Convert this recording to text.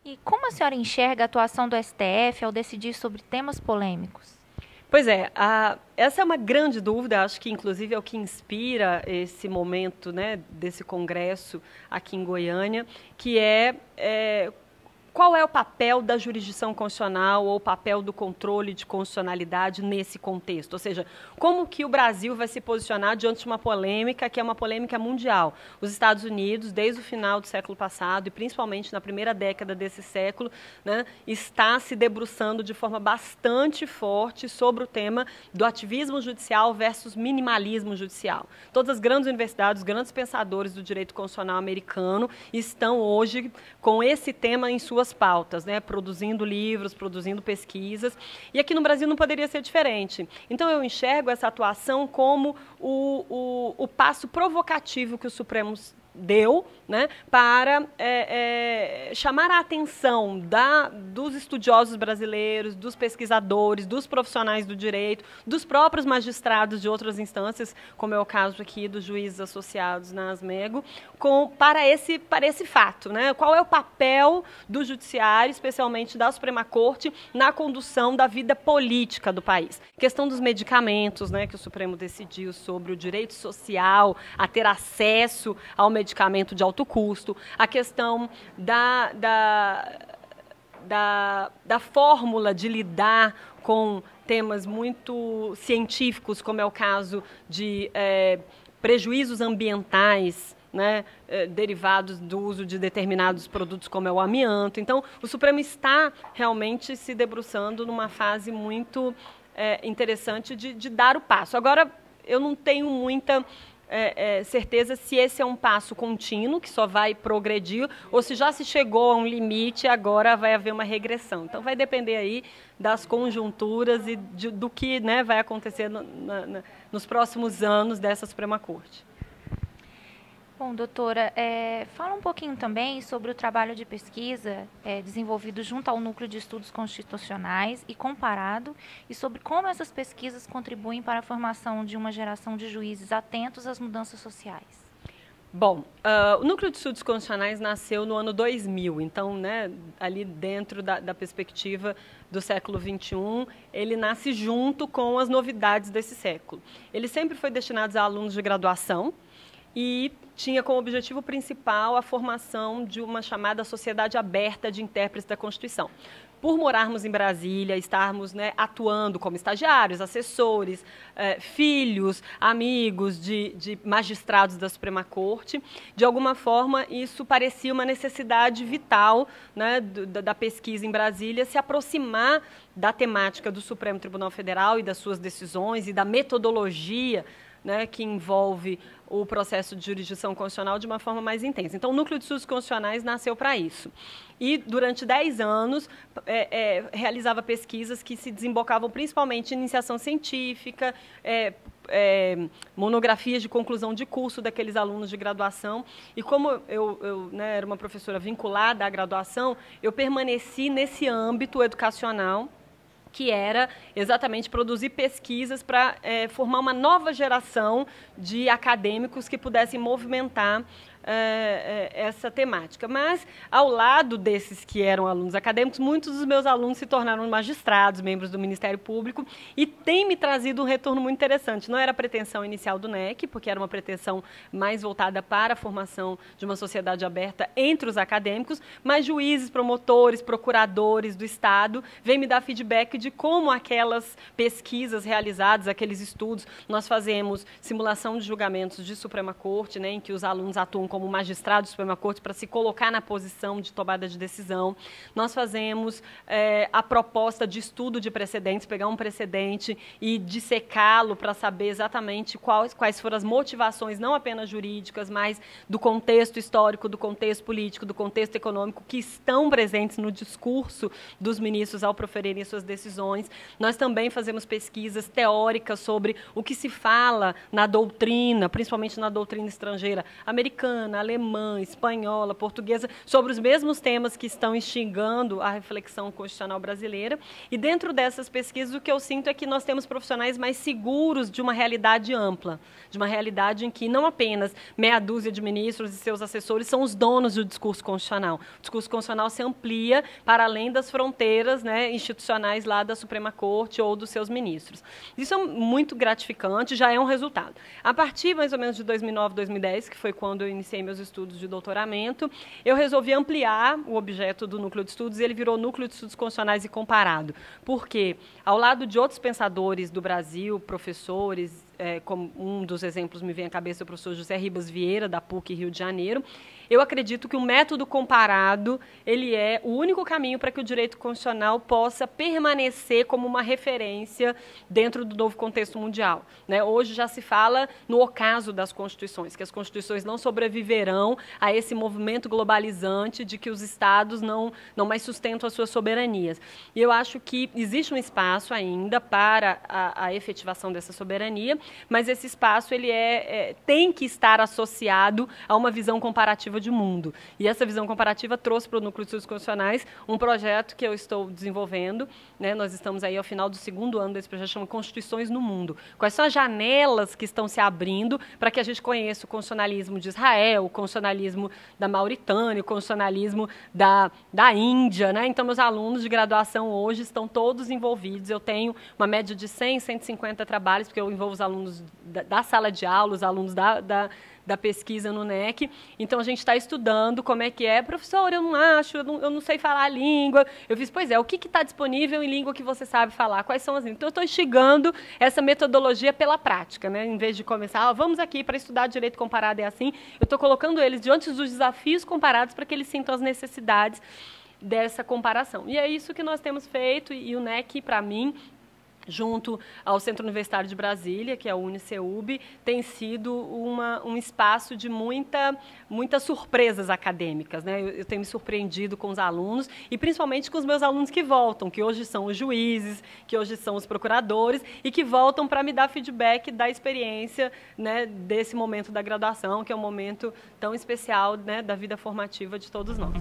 E como a senhora enxerga a atuação do STF ao decidir sobre temas polêmicos? Pois é, essa é uma grande dúvida, acho que inclusive é o que inspira esse momento, né, desse congresso aqui em Goiânia, que qual é o papel da jurisdição constitucional ou o papel do controle de constitucionalidade nesse contexto? Ou seja, como que o Brasil vai se posicionar diante de uma polêmica que é uma polêmica mundial? Os Estados Unidos, desde o final do século passado e principalmente na primeira década desse século, né, está se debruçando de forma bastante forte sobre o tema do ativismo judicial versus minimalismo judicial. Todas as grandes universidades, os grandes pensadores do direito constitucional americano estão hoje com esse tema em suas pautas, né, produzindo livros, produzindo pesquisas, e aqui no Brasil não poderia ser diferente. Então eu enxergo essa atuação como o passo provocativo que o Supremo deu, né, para chamar a atenção dos estudiosos brasileiros, dos pesquisadores, dos profissionais do direito, dos próprios magistrados de outras instâncias, como é o caso aqui dos juízes associados na ASMEGO, para esse fato, né? Qual é o papel do judiciário, especialmente da Suprema Corte, na condução da vida política do país. Questão dos medicamentos, né, que o Supremo decidiu sobre o direito social a ter acesso ao medicamento de alto custo, a questão da fórmula de lidar com temas muito científicos, como é o caso de prejuízos ambientais, né, derivados do uso de determinados produtos, como é o amianto. Então, o Supremo está realmente se debruçando numa fase muito interessante de dar o passo. Agora, eu não tenho muita certeza se esse é um passo contínuo, que só vai progredir, ou se já se chegou a um limite, agora vai haver uma regressão. Então, vai depender aí das conjunturas e do que, né, vai acontecer nos próximos anos dessa Suprema Corte. Bom, doutora, fala um pouquinho também sobre o trabalho de pesquisa desenvolvido junto ao Núcleo de Estudos Constitucionais e comparado, e sobre como essas pesquisas contribuem para a formação de uma geração de juízes atentos às mudanças sociais. Bom, o Núcleo de Estudos Constitucionais nasceu no ano 2000, então, né, ali dentro da perspectiva do século XXI, ele nasce junto com as novidades desse século. Ele sempre foi destinado a alunos de graduação e tinha como objetivo principal a formação de uma chamada sociedade aberta de intérpretes da Constituição. Por morarmos em Brasília, estarmos, né, atuando como estagiários, assessores, filhos, amigos de magistrados da Suprema Corte, de alguma forma isso parecia uma necessidade vital, né, da pesquisa em Brasília, se aproximar da temática do Supremo Tribunal Federal e das suas decisões e da metodologia, né, que envolve o processo de jurisdição constitucional de uma forma mais intensa. Então, o Núcleo de Estudos Constitucionais nasceu para isso. E, durante 10 anos, realizava pesquisas que se desembocavam principalmente em iniciação científica, monografias de conclusão de curso daqueles alunos de graduação. E como eu né, era uma professora vinculada à graduação, eu permaneci nesse âmbito educacional, que era exatamente produzir pesquisas para formar uma nova geração de acadêmicos que pudessem movimentar essa temática. Mas, ao lado desses que eram alunos acadêmicos, muitos dos meus alunos se tornaram magistrados, membros do Ministério Público, e tem me trazido um retorno muito interessante. Não era a pretensão inicial do NEC, porque era uma pretensão mais voltada para a formação de uma sociedade aberta entre os acadêmicos, mas juízes, promotores, procuradores do Estado vêm me dar feedback de como aquelas pesquisas realizadas, aqueles estudos, nós fazemos simulação de julgamentos de Suprema Corte, né, em que os alunos atuam como magistrados da Suprema Corte para se colocar na posição de tomada de decisão. Nós fazemos a proposta de estudo de precedentes, pegar um precedente e dissecá-lo para saber exatamente quais foram as motivações, não apenas jurídicas, mas do contexto histórico, do contexto político, do contexto econômico, que estão presentes no discurso dos ministros ao proferirem suas decisões. Nós também fazemos pesquisas teóricas sobre o que se fala na doutrina, principalmente na doutrina estrangeira americana, italiana, alemã, espanhola, portuguesa, sobre os mesmos temas que estão instigando a reflexão constitucional brasileira. E dentro dessas pesquisas, o que eu sinto é que nós temos profissionais mais seguros de uma realidade ampla, de uma realidade em que não apenas meia dúzia de ministros e seus assessores são os donos do discurso constitucional. O discurso constitucional se amplia para além das fronteiras, né, institucionais lá da Suprema Corte ou dos seus ministros. Isso é muito gratificante, já é um resultado. A partir mais ou menos de 2009, 2010, que foi quando eu iniciei meus estudos de doutoramento, eu resolvi ampliar o objeto do núcleo de estudos e ele virou Núcleo de Estudos Constitucionais e Comparado. Porque, ao lado de outros pensadores do Brasil, professores, como um dos exemplos me vem à cabeça, o professor José Ribas Vieira, da PUC Rio de Janeiro, eu acredito que o método comparado ele é o único caminho para que o direito constitucional possa permanecer como uma referência dentro do novo contexto mundial, né? Hoje já se fala no ocaso das constituições, que as constituições não sobreviverão a esse movimento globalizante de que os estados não mais sustentam as suas soberanias. E eu acho que existe um espaço ainda para a efetivação dessa soberania, mas esse espaço ele tem que estar associado a uma visão comparativa de mundo. E essa visão comparativa trouxe para o Núcleo de Estudos Constitucionais um projeto que eu estou desenvolvendo, né? Nós estamos aí ao final do segundo ano desse projeto, chama Constituições no Mundo. Quais são as janelas que estão se abrindo para que a gente conheça o constitucionalismo de Israel, o constitucionalismo da Mauritânia, o constitucionalismo da Índia, né? Então, meus alunos de graduação hoje estão todos envolvidos. Eu tenho uma média de 100, 150 trabalhos, porque eu envolvo os alunos da sala de aula, os alunos da pesquisa no NEC. Então, a gente está estudando como é que é. Professor, eu não acho, eu não sei falar a língua. Eu fiz, pois é, o que está disponível em língua que você sabe falar? Quais são as línguas? Então, eu estou instigando essa metodologia pela prática, né? Em vez de começar, vamos aqui para estudar direito comparado é assim, eu estou colocando eles diante dos desafios comparados para que eles sintam as necessidades dessa comparação. E é isso que nós temos feito, e o NEC, para mim, junto ao Centro Universitário de Brasília, que é o UniCeub, tem sido um espaço de muitas surpresas acadêmicas, né? Eu tenho me surpreendido com os alunos e principalmente com os meus alunos que voltam, que hoje são os juízes, que hoje são os procuradores e que voltam para me dar feedback da experiência, né, desse momento da graduação, que é um momento tão especial, né, da vida formativa de todos nós.